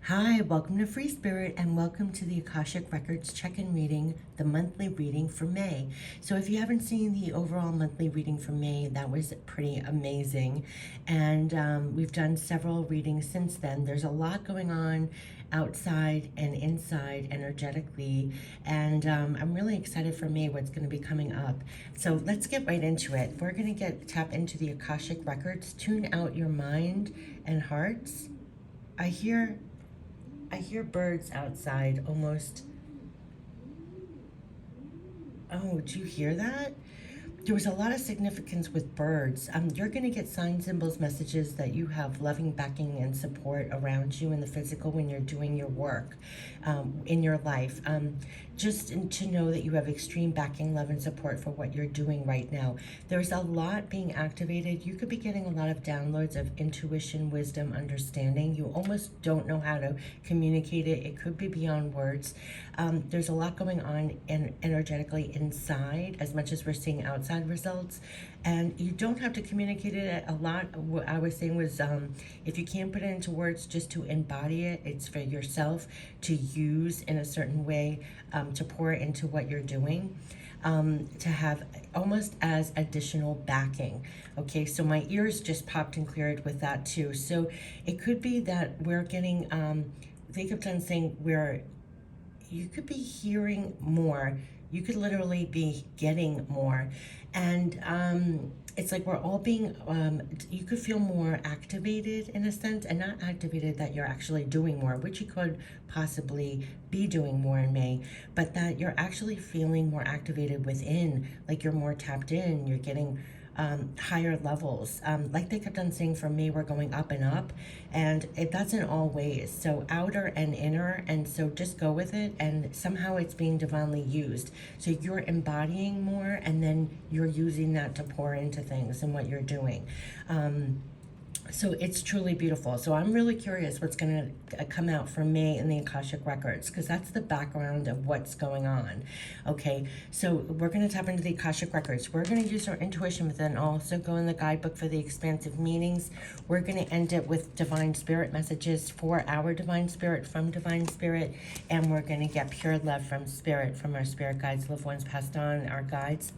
Hi, welcome to Free Spirit and welcome to the Akashic Records check-in reading, the monthly reading for May. So if you haven't seen the overall monthly reading for May, that was pretty amazing. And we've done several readings since then. There's a lot going on outside and inside energetically. And I'm really excited for May, what's going to be coming up. So let's get right into it. We're going to tap into the Akashic Records, tune out your mind and hearts. I hear birds outside almost. Oh, do you hear that? There was a lot of significance with birds. You're going to get signs, symbols, messages that you have loving backing and support around you in the physical when you're doing your work in your life. Just to know that you have extreme backing, love, and support for what you're doing right now. There's a lot being activated. You could be getting a lot of downloads of intuition, wisdom, understanding. You almost don't know how to communicate it. It could be beyond words. There's a lot going on energetically inside as much as we're seeing outside results, and you don't have to communicate it a lot. What I was saying was if you can't put it into words, just to embody it. It's for yourself to use in a certain way, to pour into what you're doing, to have almost as additional backing. Okay, so my ears just popped and cleared with that too. So it could be that we're getting they kept on saying you could be hearing more. You could literally be getting more. And it's like we're all being, you could feel more activated in a sense, and not activated that you're actually doing more, which you could possibly be doing more in May, but that you're actually feeling more activated within, like you're more tapped in, you're getting higher levels. Like they kept on saying, for me, we're going up and up, and that's in all ways. So outer and inner, and so just go with it, and somehow it's being divinely used. So you're embodying more, and then you're using that to pour into things and what you're doing. So it's truly beautiful. So I'm really curious what's going to come out for May in the Akashic Records, because that's the background of what's going on. Okay, so we're going to tap into the Akashic Records. We're going to use our intuition, but then also go in the guidebook for the expansive meanings. We're going to end it with Divine Spirit messages for our Divine Spirit, from Divine Spirit, and we're going to get pure love from Spirit, from our spirit guides, loved ones passed on, our guides.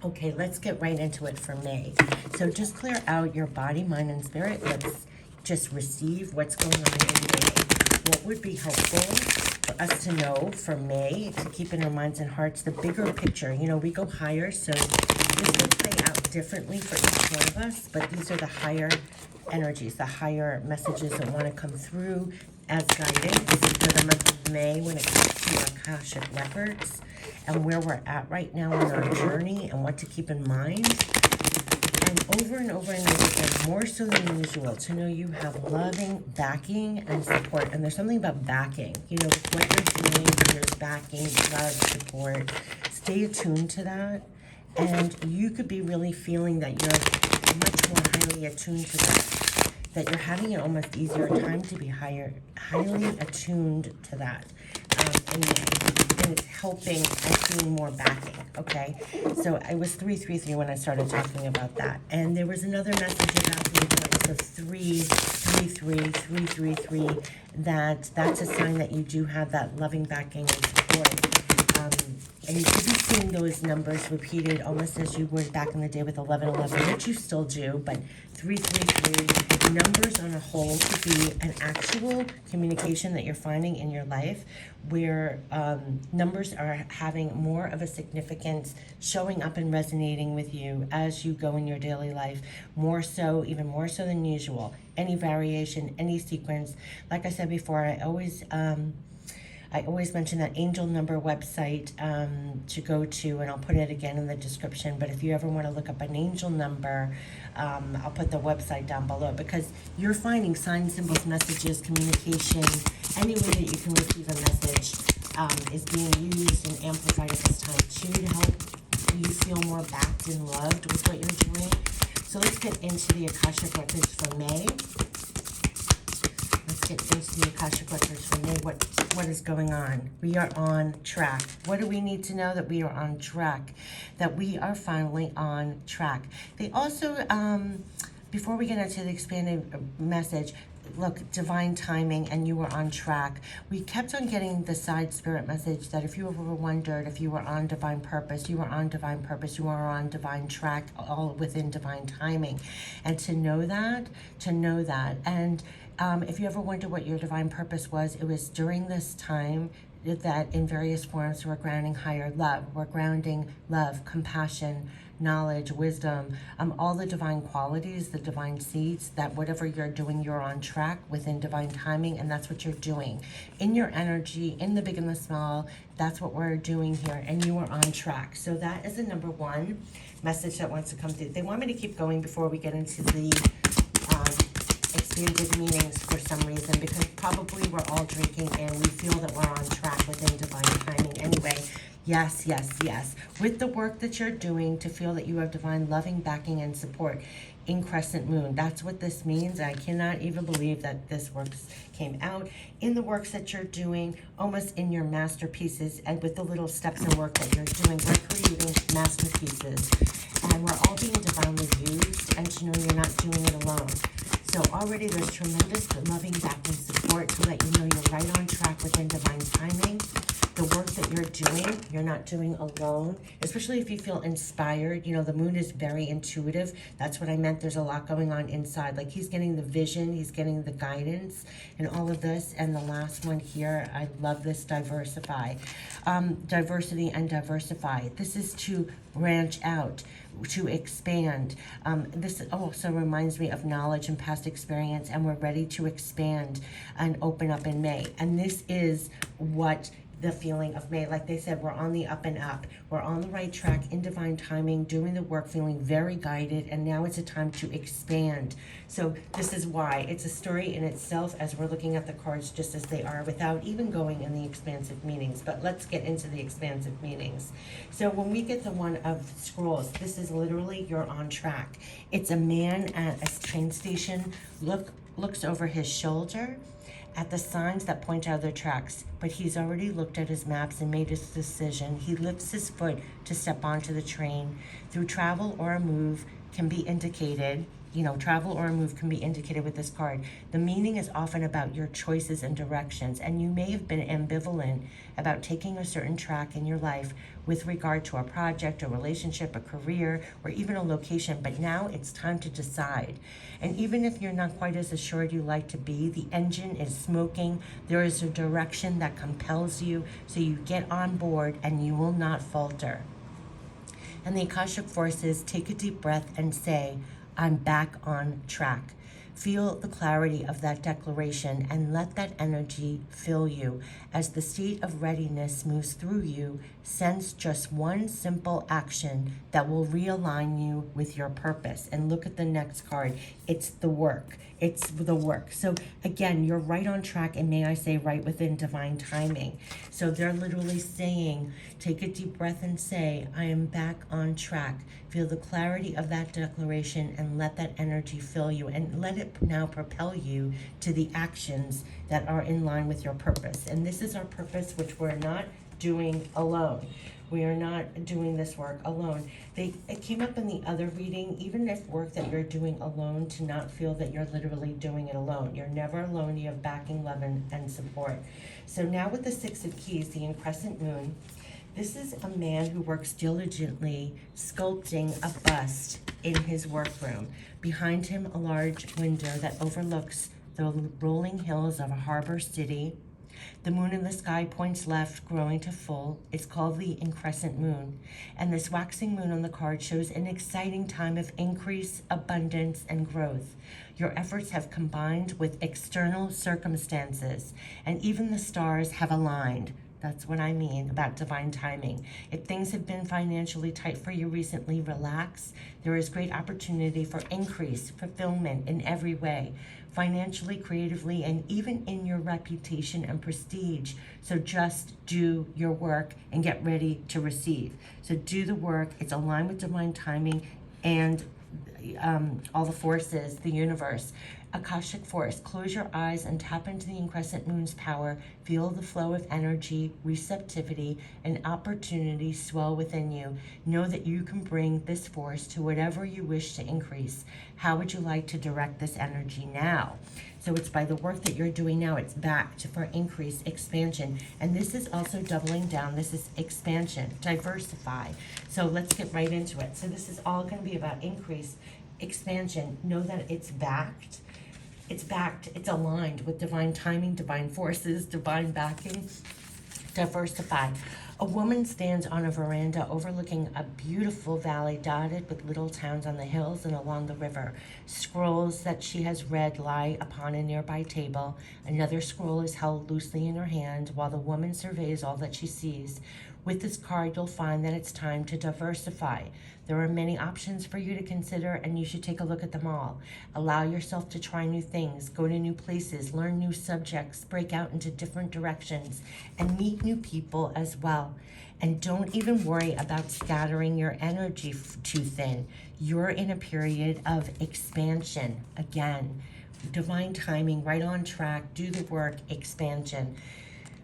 Okay, let's get right into it for May. So just clear out your body, mind, and spirit. Let's just receive what's going on in May. What would be helpful for us to know for May, to keep in our minds and hearts, the bigger picture. You know, we go higher, so this will play out differently for each one of us, but these are the higher energies, the higher messages that want to come through as guidance for the month of May when it comes to our Akashic Records and where we're at right now on our journey and what to keep in mind. And over and over again, more so than usual, to know you have loving backing and support. And there's something about backing, you know, with what you're doing, there's backing, love, support. Stay attuned to that. And you could be really feeling that you're much more highly attuned to that you're having an almost easier time to be highly attuned to that. And it's helping and seeing more backing, okay? So I was 333 when I started talking about that. And there was another message about the importance of 333, that's a sign that you do have that loving backing and support. And you could be seeing those numbers repeated almost as you would back in the day with 1111, which you still do, but 333, numbers on a whole could be an actual communication that you're finding in your life where numbers are having more of a significance, showing up and resonating with you as you go in your daily life, more so, even more so than usual. Any variation, any sequence. Like I said before, I always mention that angel number website to go to, and I'll put it again in the description. But if you ever want to look up an angel number, I'll put the website down below, because you're finding signs, symbols, messages, communication, any way that you can receive a message is being used and amplified at this time too, to help you feel more backed and loved with what you're doing. So let's get into the Akashic Records for May. Let's get into the Akashic Records for May. What is going on? We are on track. What do we need to know? That we are on track. That we are finally on track. They also, before we get into the expanded message, look, divine timing, and you were on track. We kept on getting the side spirit message that if you ever wondered if you were on divine purpose, you were on divine purpose, you are on divine track, all within divine timing. And to know that, and if you ever wonder what your divine purpose was, it was during this time that in various forms we're grounding higher love. We're grounding love, compassion, knowledge, wisdom, all the divine qualities, the divine seeds, that whatever you're doing, you're on track within divine timing, and that's what you're doing. In your energy, in the big and the small, that's what we're doing here, and you are on track. So that is the number one message that wants to come through. They want me to keep going before we get into the expanded meanings for some reason, because probably we're all drinking and we feel that we're on track within divine timing anyway. Yes, yes, yes. With the work that you're doing, to feel that you have divine loving backing and support in crescent moon. That's what this means. I cannot even believe that this work came out in the works that you're doing, almost in your masterpieces, and with the little steps and work that you're doing. We're creating masterpieces, and we're all being divinely used, and to know you're not doing it alone. So already there's tremendous loving backing support to let you know you're right on track within divine timing. The work that you're doing, you're not doing alone, especially if you feel inspired. You know, the moon is very intuitive. That's what I meant. There's a lot going on inside. Like, he's getting the vision, he's getting the guidance and all of this. And the last one here, I love this, diversify. Diversity and diversify. This is to branch out, to expand. This also reminds me of knowledge and past experience, and we're ready to expand and open up in May. And this is what the feeling of May, like they said, we're on the up and up. We're on the right track in divine timing, doing the work, feeling very guided, and now it's a time to expand. So this is why it's a story in itself, as we're looking at the cards just as they are, without even going in the expansive meanings. But let's get into the expansive meanings. So when we get the one of scrolls, this is literally you're on track. It's a man at a train station, looks over his shoulder at the signs that point out their tracks, but he's already looked at his maps and made his decision. He lifts his foot to step onto the train. Through travel or a move can be indicated, travel or a move can be indicated with this card. The meaning is often about your choices and directions, and you may have been ambivalent about taking a certain track in your life with regard to a project, a relationship, a career, or even a location, but now it's time to decide. And even if you're not quite as assured you like to be, the engine is smoking, there is a direction that compels you, so you get on board and you will not falter. And the Akashic forces, take a deep breath and say, I'm back on track. Feel the clarity of that declaration and let that energy fill you as the state of readiness moves through you. Sense just one simple action that will realign you with your purpose. And look at the next card. It's the work. It's the work. So again, you're right on track, and may I say right within divine timing. So they're literally saying, take a deep breath and say, I am back on track. Feel the clarity of that declaration and let that energy fill you, and let it now propel you to the actions that are in line with your purpose. And this is our purpose, which we're not doing alone. We are not doing this work alone. It came up in the other reading, even if work that you're doing alone, to not feel that you're literally doing it alone. You're never alone. You have backing, love, and support. So now with the Six of Keys, the crescent moon, this is a man who works diligently sculpting a bust in his workroom. Behind him, a large window that overlooks the rolling hills of a harbor city. The moon in the sky points left, growing to full. It's called the crescent moon. And this waxing moon on the card shows an exciting time of increase, abundance, and growth. Your efforts have combined with external circumstances, and even the stars have aligned. That's what I mean about divine timing. If things have been financially tight for you recently, relax. There is great opportunity for increase, fulfillment in every way, financially, creatively, and even in your reputation and prestige. So just do your work and get ready to receive. So do the work. It's aligned with divine timing, and all the forces, the universe. Akashic force. Close your eyes and tap into the crescent moon's power. Feel the flow of energy, receptivity, and opportunity swell within you. Know that you can bring this force to whatever you wish to increase. How would you like to direct this energy now? So it's by the work that you're doing now, it's backed for increase, expansion. And this is also doubling down. This is expansion, diversify. So let's get right into it. So this is all going to be about increase, expansion. Know that it's backed. It's backed, it's aligned with divine timing, divine forces, divine backing. Diversify. A woman stands on a veranda overlooking a beautiful valley dotted with little towns on the hills and along the river. Scrolls that she has read lie upon a nearby table. Another scroll is held loosely in her hand while the woman surveys all that she sees. With this card, you'll find that it's time to diversify. There are many options for you to consider, and you should take a look at them all. Allow yourself to try new things, go to new places, learn new subjects, break out into different directions, and meet new people as well. And don't even worry about scattering your energy too thin. You're in a period of expansion. Again, divine timing, right on track, do the work, expansion.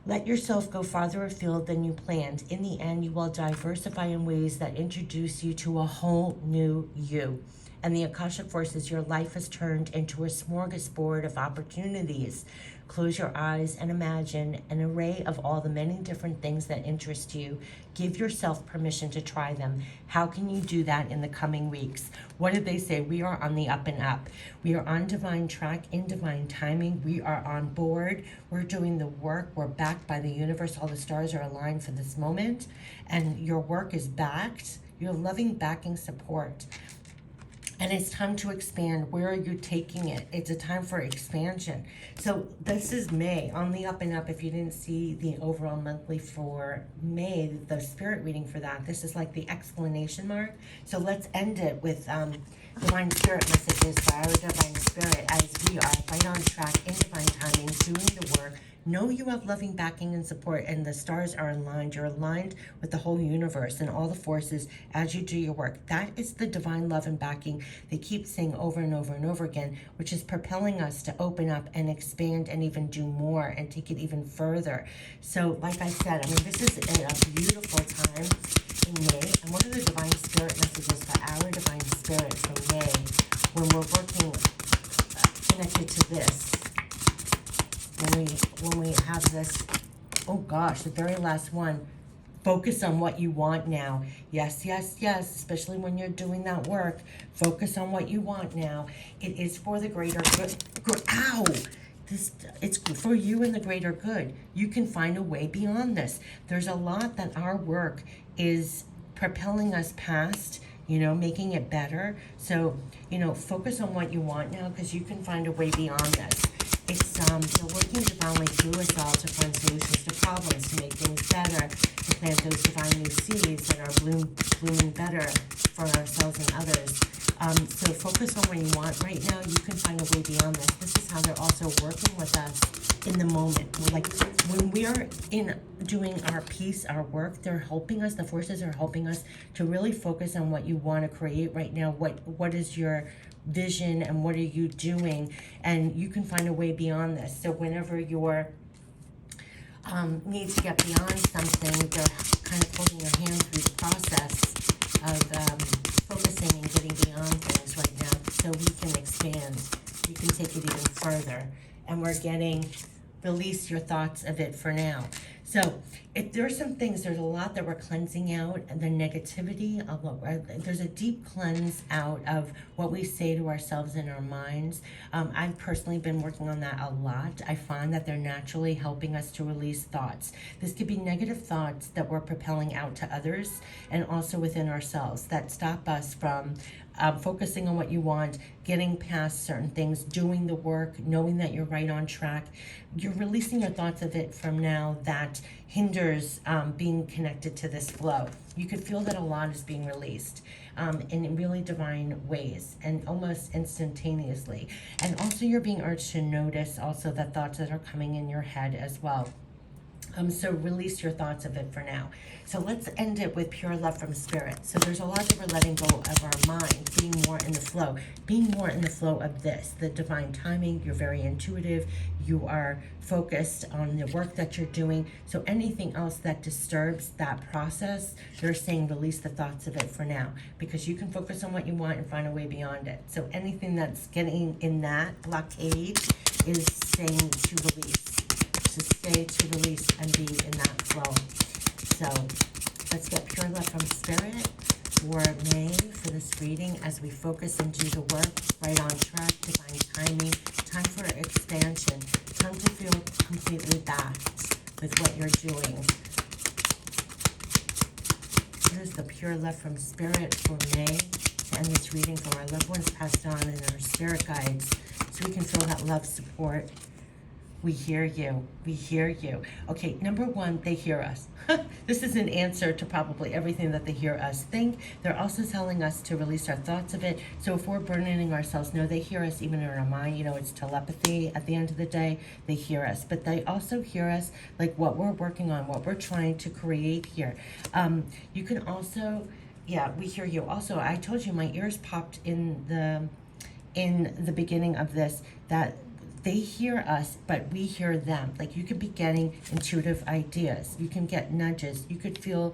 Let yourself go farther afield than you planned. In the end, you will diversify in ways that introduce you to a whole new you. And the Akashic forces, your life has turned into a smorgasbord of opportunities. Close your eyes and imagine an array of all the many different things that interest you. Give yourself permission to try them. How can you do that in the coming weeks? What did they say? We are on the up and up. We are on divine track, in divine timing. We are on board. We're doing the work. We're backed by the universe. All the stars are aligned for this moment. And your work is backed. Your loving backing support. And it's time to expand. Where are you taking it? It's a time for expansion. So this is May, on the up and up. If you didn't see the overall monthly for May, the spirit reading for that, this is like the exclamation mark. So let's end it with divine spirit messages by our divine spirit as we are right on track in divine timing, doing the work. Know you have loving backing and support, and the stars are aligned. You're aligned with the whole universe and all the forces as you do your work. That is the divine love and backing they keep saying over and over and over again, which is propelling us to open up and expand and even do more and take it even further. So like I said, I mean, this is a beautiful time in May. And what are the divine spirit messages by our divine spirit for May when we're working connected to this? When we have this, oh gosh, the very last one, focus on what you want now. Yes, yes, yes, especially when you're doing that work. Focus on what you want now. It is for the greater good. Ow! It's for you and the greater good. You can find a way beyond this. There's a lot that our work is propelling us past, making it better. So, focus on what you want now, because you can find a way beyond this. It's you're working divinely through us all to find solutions to problems, to make things better, to plant those divine new seeds that are blooming better for ourselves and others. So focus on what you want right now. You can find a way beyond this. This is how they're also working with us in the moment. Like when we are in doing our piece, our work, they're helping us. The forces are helping us to really focus on what you want to create right now. What is your vision and what are you doing? And you can find a way beyond this. So whenever you're need to get beyond something, they're kind of holding your hand through the process of focusing and getting beyond things right now, so we can expand. We can take it even further, and we're getting release your thoughts of it for now. So if there's some things, there's a lot that we're cleansing out, and the negativity of there's a deep cleanse out of what we say to ourselves in our minds. I've personally been working on that a lot. I find that they're naturally helping us to release thoughts. This could be negative thoughts that we're propelling out to others and also within ourselves that stop us from focusing on what you want, getting past certain things, doing the work, knowing that you're right on track. You're releasing your thoughts of it from now that hinders being connected to this flow. You could feel that a lot is being released in really divine ways and almost instantaneously. And also you're being urged to notice also the thoughts that are coming in your head as well. So release your thoughts of it for now. So let's end it with pure love from spirit. So there's a lot that we're letting go of our mind, being more in the flow, being more in the flow of this, the divine timing. You're very intuitive. You are focused on the work that you're doing. So anything else that disturbs that process, they're saying release the thoughts of it for now, because you can focus on what you want and find a way beyond it. So anything that's getting in that blockade is saying to release, to stay, to release, and be in that flow. So let's get pure love from spirit for May for this reading as we focus and do the work. Right on track, divine timing, time for expansion, time to feel completely backed with what you're doing. Here's the pure love from spirit for May to end this reading from our loved ones passed on and our spirit guides, so we can feel that love, support. We hear you. We hear you. Okay, number one, they hear us. This is an answer to probably everything that they hear us think. They're also telling us to release our thoughts of it. So if we're burdening ourselves, no, they hear us even in our mind. You know, it's telepathy at the end of the day. They hear us. But they also hear us like what we're working on, what we're trying to create here. You can also, yeah, we hear you. Also, I told you my ears popped in the beginning of this, that they hear us, but we hear them. Like you could be getting intuitive ideas. You can get nudges. You could feel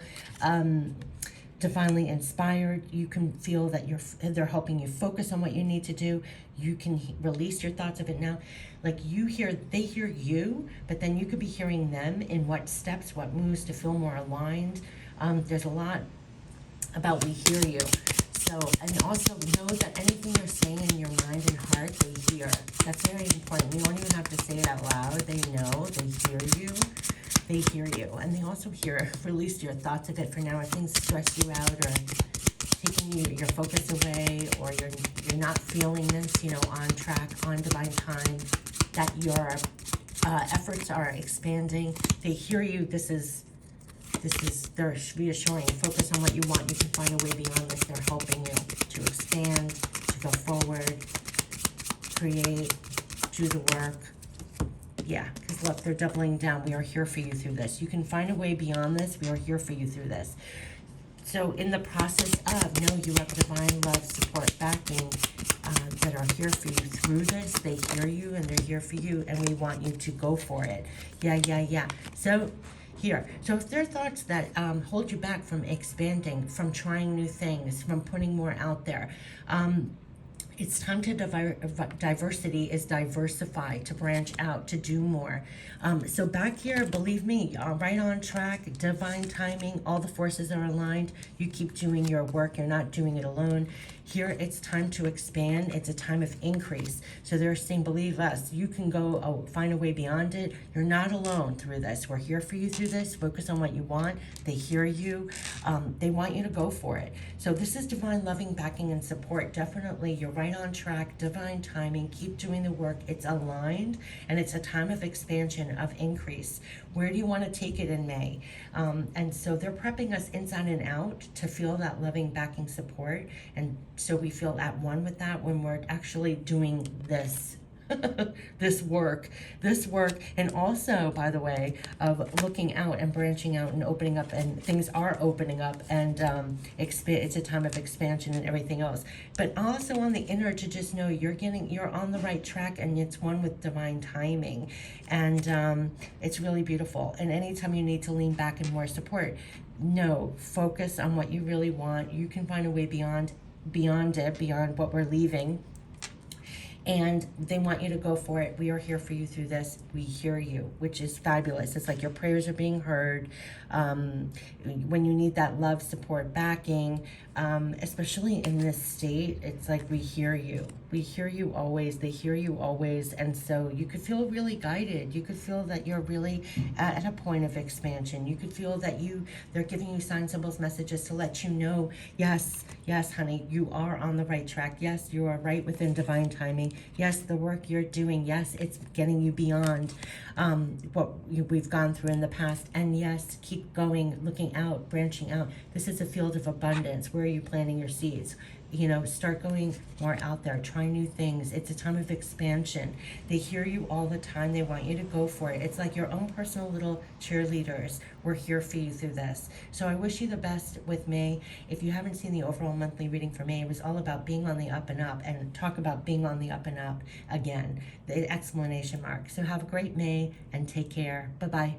divinely inspired. You can feel that they're helping you focus on what you need to do. You can release your thoughts of it now. Like they hear you, but then you could be hearing them in what steps, what moves to feel more aligned. There's a lot about we hear you. So, and also know that anything you're saying in your mind and heart, they hear. That's very important. You don't even have to say it out loud. They know, they hear you. They hear you. And they also hear, release your thoughts of it for now. If things stress you out or taking your focus away, or you're not feeling this, on track, on divine time, that your efforts are expanding. They hear you. They're reassuring. Focus on what you want. You can find a way beyond this. They're helping you to expand, to go forward, create, do the work. Yeah, because look, they're doubling down. We are here for you through this. You can find a way beyond this. We are here for you through this. So in the process of, know you have divine love, support, backing that are here for you through this. They hear you and they're here for you, and we want you to go for it. Yeah. So here. So if there are thoughts that hold you back from expanding, from trying new things, from putting more out there, it's time to diversity is diversify, to branch out, to do more. So back here, believe me, right on track, divine timing, all the forces are aligned. You keep doing your work. You're not doing it alone. Here, it's time to expand. It's a time of increase. So they're saying, believe us, you can go find a way beyond it. You're not alone through this. We're here for you through this. Focus on what you want. They hear you. They want you to go for it. So this is divine loving, backing, and support. Definitely, you're right on track. Divine timing. Keep doing the work. It's aligned, and it's a time of expansion, of increase. Where do you want to take it in May? And so they're prepping us inside and out to feel that loving, backing, support, and so we feel at one with that when we're actually doing this this work, and also, by the way, of looking out and branching out and opening up, and things are opening up, and it's a time of expansion and everything else. But also on the inner, to just know you're on the right track, and it's one with divine timing, and it's really beautiful. And anytime you need to lean back and more support, no, focus on what you really want. You can find a way beyond what we're leaving. And they want you to go for it. We are here for you through this. We hear you, which is fabulous. It's like your prayers are being heard. When you need that love, support, backing, especially in this state, it's like we hear you. We hear you always. They hear you always. And so you could feel really guided. You could feel that you're really at a point of expansion. You could feel that they're giving you signs, symbols, messages to let you know, yes, honey, you are on the right track. Yes, you are right within divine timing. Yes, the work you're doing, yes, it's getting you beyond what we've gone through in the past. And yes, keep going, looking out, branching out. This is a field of abundance. Where are you planting your seeds? Start going more out there. Try try new things. It's a time of expansion. They hear you all the time. They want you to go for it. It's like your own personal little cheerleaders. We're here for you through this. So I wish you the best with May. If you haven't seen the overall monthly reading for May, it was all about being on the up and up, and talk about being on the up and up again, the exclamation mark. So have a great May and take care. Bye-bye.